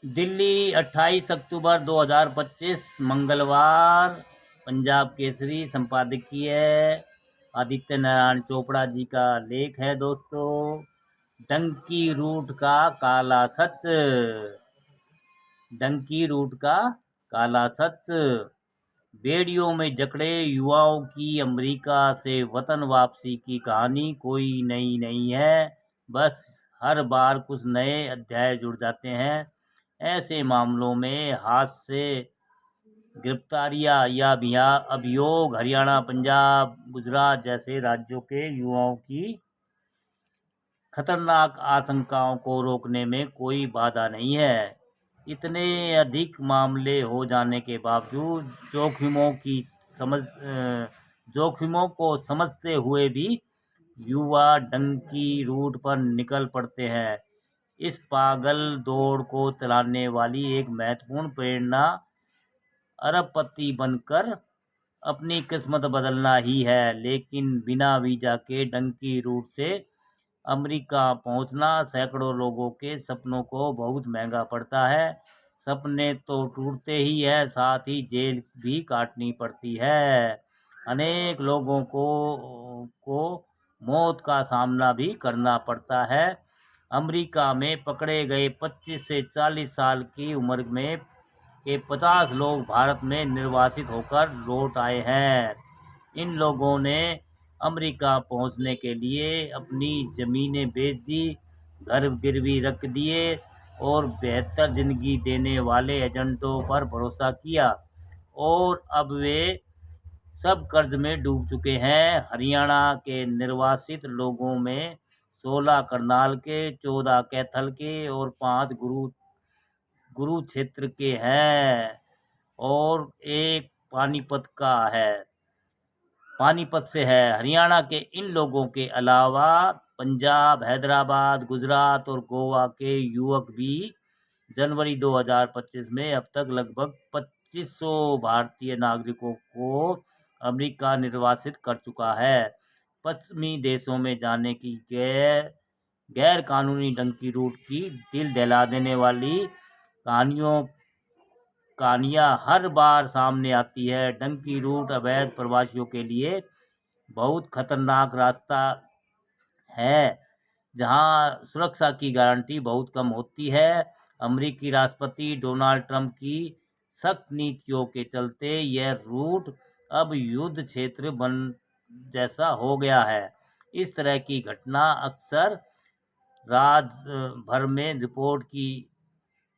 दिल्ली 28 अक्टूबर 2025 मंगलवार। पंजाब केसरी संपादकीय आदित्य नारायण चोपड़ा जी का लेख है दोस्तों। डंकी रूट का काला सच। डंकी रूट का काला सच। बेड़ियों में जकड़े युवाओं की अमेरिका से वतन वापसी की कहानी कोई नई नहीं है। बस हर बार कुछ नए अध्याय जुड़ जाते हैं। ऐसे मामलों में हाथ से गिरफ्तारियां या अभियोग हरियाणा, पंजाब, गुजरात जैसे राज्यों के युवाओं की खतरनाक आशंकाओं को रोकने में कोई बाधा नहीं है। इतने अधिक मामले हो जाने के बावजूद जोखिमों को समझते हुए भी युवा डंकी रूट पर निकल पड़ते हैं। इस पागल दौड़ को चलाने वाली एक महत्वपूर्ण प्रेरणा अरबपति बनकर अपनी किस्मत बदलना ही है। लेकिन बिना वीजा के डंकी रूट से अमेरिका पहुंचना सैकड़ों लोगों के सपनों को बहुत महंगा पड़ता है। सपने तो टूटते ही है, साथ ही जेल भी काटनी पड़ती है। अनेक लोगों को मौत का सामना भी करना पड़ता है। अमेरिका में पकड़े गए 25 से 40 साल की उम्र में के 50 लोग भारत में निर्वासित होकर लौट आए हैं। इन लोगों ने अमेरिका पहुंचने के लिए अपनी ज़मीनें बेच दी, घर गिरवी रख दिए और बेहतर ज़िंदगी देने वाले एजेंटों पर भरोसा किया, और अब वे सब कर्ज में डूब चुके हैं। हरियाणा के निर्वासित लोगों में 16 करनाल के, 14 कैथल के और 5 कुरुक्षेत्र के हैं, और एक पानीपत से है। हरियाणा के इन लोगों के अलावा पंजाब, हैदराबाद, गुजरात और गोवा के युवक भी जनवरी 2025 में अब तक लगभग 2500 भारतीय नागरिकों को अमेरिका निर्वासित कर चुका है। पश्चिमी देशों में जाने की गैर कानूनी डंकी रूट की दिल दहला देने वाली कहानियां हर बार सामने आती है। डंकी रूट अवैध प्रवासियों के लिए बहुत खतरनाक रास्ता है, जहां सुरक्षा की गारंटी बहुत कम होती है। अमेरिकी राष्ट्रपति डोनाल्ड ट्रंप की सख्त नीतियों के चलते यह रूट अब युद्ध क्षेत्र जैसा हो गया है। इस तरह की घटना अक्सर राज्य भर में रिपोर्ट की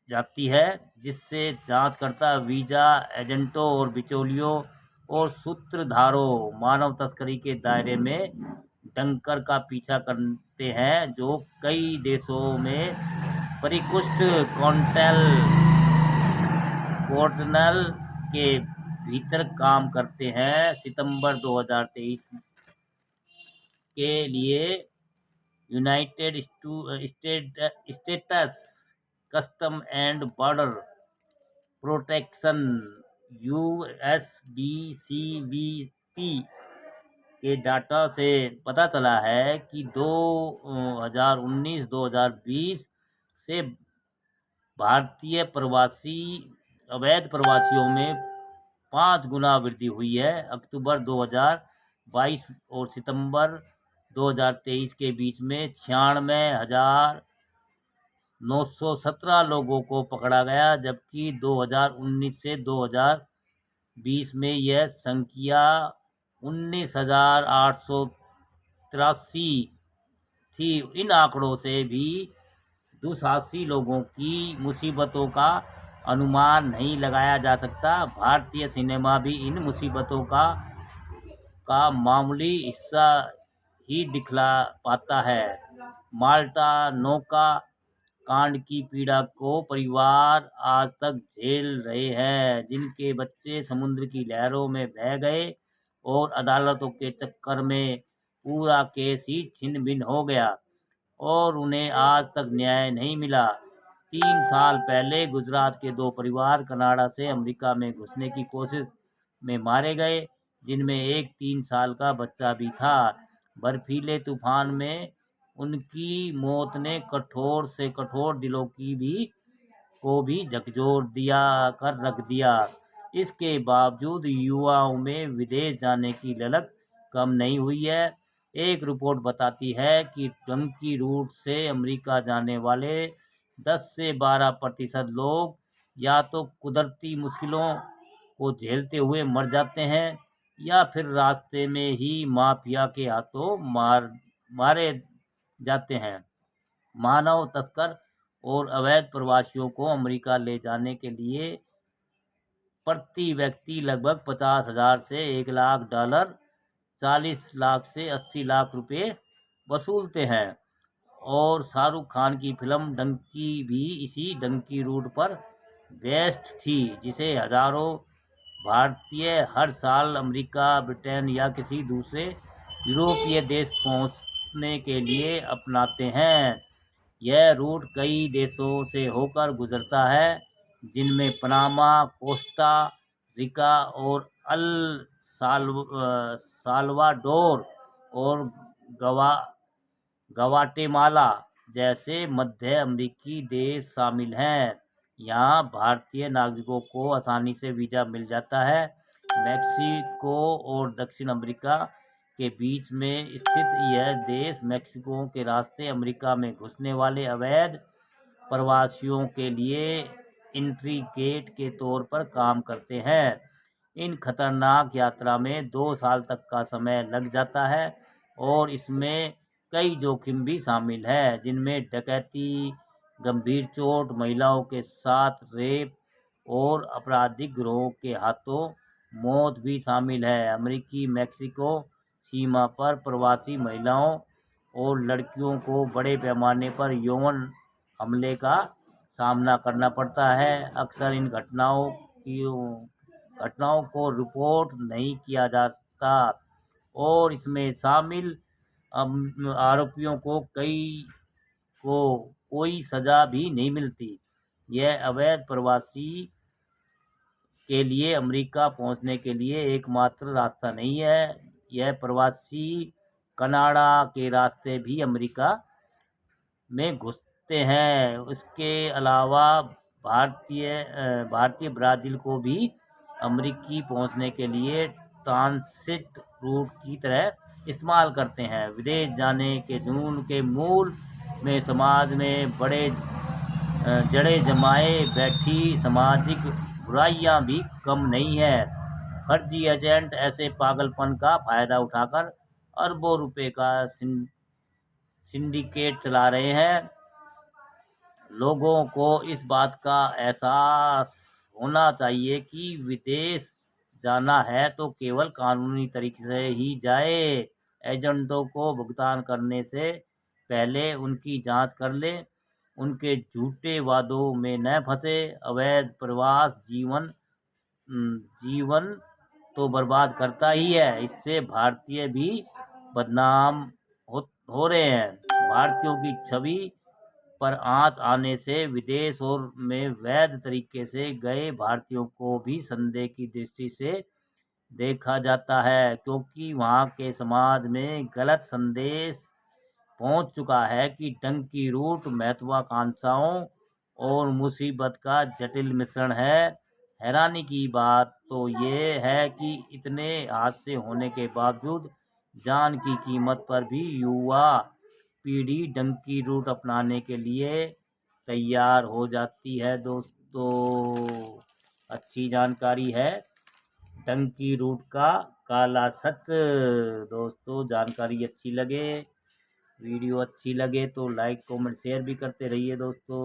जाती है, जिससे जांचकर्ता वीजा एजेंटों और बिचौलियों और सूत्रधारों मानव तस्करी के दायरे में डंकर का पीछा करते हैं, जो कई देशों में परिष्कृत कार्टेल के भीतर काम करते हैं। सितंबर 2023 के लिए United states custom and border protection USBCBP के डाटा से पता चला है कि 2019-2020 से भारतीय अवैध प्रवासियों में 5 गुना वृद्धि हुई है। अक्टूबर 2022 और सितंबर 2023 के बीच में 96,917 लोगों को पकड़ा गया, जबकि 2019 से 2020 में यह संख्या 19,883 थी। इन आंकड़ों से भी दुसाहसी लोगों की मुसीबतों का अनुमान नहीं लगाया जा सकता। भारतीय सिनेमा भी इन मुसीबतों का मामूली हिस्सा ही दिखला पाता है। माल्टा नौका कांड की पीड़ा को परिवार आज तक झेल रहे हैं, जिनके बच्चे समुद्र की लहरों में बह गए और अदालतों के चक्कर में पूरा केस ही छिन्न भिन्न हो गया और उन्हें आज तक न्याय नहीं मिला। 3 साल पहले गुजरात के 2 परिवार कनाडा से अमेरिका में घुसने की कोशिश में मारे गए, जिनमें एक 3 साल का बच्चा भी था। बर्फीले तूफान में उनकी मौत ने कठोर से कठोर दिलों की भी को भी झकझोर दिया कर रख दिया। इसके बावजूद युवाओं में विदेश जाने की ललक कम नहीं हुई है। एक रिपोर्ट बताती है कि डंकी रूट से अमेरिका जाने वाले 10 से 12% लोग या तो कुदरती मुश्किलों को झेलते हुए मर जाते हैं या फिर रास्ते में ही माफिया के हाथों मारे जाते हैं। मानव तस्कर और अवैध प्रवासियों को अमेरिका ले जाने के लिए प्रति व्यक्ति लगभग 50,000 से $1,00,000, 40 लाख से 80 लाख रुपए वसूलते हैं। और शाहरुख खान की फिल्म डंकी भी इसी डंकी रूट पर बेस्ड थी, जिसे हजारों भारतीय हर साल अमेरिका, ब्रिटेन या किसी दूसरे यूरोपीय देश पहुंचने के लिए अपनाते हैं। यह रूट कई देशों से होकर गुजरता है, जिनमें पनामा, कोस्टा रिका और अल साल्वाडोर और गवा गवाटेमाला जैसे मध्य अमेरिकी देश शामिल हैं। यहाँ भारतीय नागरिकों को आसानी से वीज़ा मिल जाता है। मेक्सिको और दक्षिण अमेरिका के बीच में स्थित यह देश मेक्सिको के रास्ते अमेरिका में घुसने वाले अवैध प्रवासियों के लिए एंट्री गेट के तौर पर काम करते हैं। इन खतरनाक यात्रा में 2 साल तक का समय लग जाता है और इसमें कई जोखिम भी शामिल है, जिनमें डकैती, गंभीर चोट, महिलाओं के साथ रेप और आपराधिक गिरोहों के हाथों मौत भी शामिल है। अमेरिकी मेक्सिको सीमा पर प्रवासी महिलाओं और लड़कियों को बड़े पैमाने पर यौन हमले का सामना करना पड़ता है। अक्सर इन घटनाओं को रिपोर्ट नहीं किया जाता और इसमें शामिल आरोपियों को कोई सजा भी नहीं मिलती। यह अवैध प्रवासी के लिए अमेरिका पहुंचने के लिए एकमात्र रास्ता नहीं है। यह प्रवासी कनाडा के रास्ते भी अमेरिका में घुसते हैं। उसके अलावा भारतीय ब्राज़ील को भी अमेरिकी पहुंचने के लिए ट्रांसिट रूट की तरह इस्तेमाल करते हैं। विदेश जाने के जुनून के मूल में समाज में बड़े जड़े जमाए बैठी सामाजिक बुराइयां भी कम नहीं है। फर्जी एजेंट ऐसे पागलपन का फायदा उठाकर अरबों रुपए का सिंडिकेट चला रहे हैं। लोगों को इस बात का एहसास होना चाहिए कि विदेश जाना है तो केवल कानूनी तरीके से ही जाए। एजेंटों को भुगतान करने से पहले उनकी जांच कर लें, उनके झूठे वादों में न फंसे। अवैध प्रवास जीवन तो बर्बाद करता ही है, इससे भारतीय भी बदनाम हो रहे हैं। भारतीयों की छवि पर आंच आने से विदेश और में वैध तरीके से गए भारतीयों को भी संदेह की दृष्टि से देखा जाता है, क्योंकि वहां के समाज में गलत संदेश पहुंच चुका है कि डंकी रूट महत्वाकांक्षाओं और मुसीबत का जटिल मिश्रण है। हैरानी की बात तो ये है कि इतने हादसे होने के बावजूद जान की कीमत पर भी युवा पीढ़ी डंकी रूट अपनाने के लिए तैयार हो जाती है। दोस्तों, अच्छी जानकारी है डंकी रूट का काला सच। दोस्तों, जानकारी अच्छी लगे, वीडियो अच्छी लगे तो लाइक, कमेंट, शेयर भी करते रहिए दोस्तों।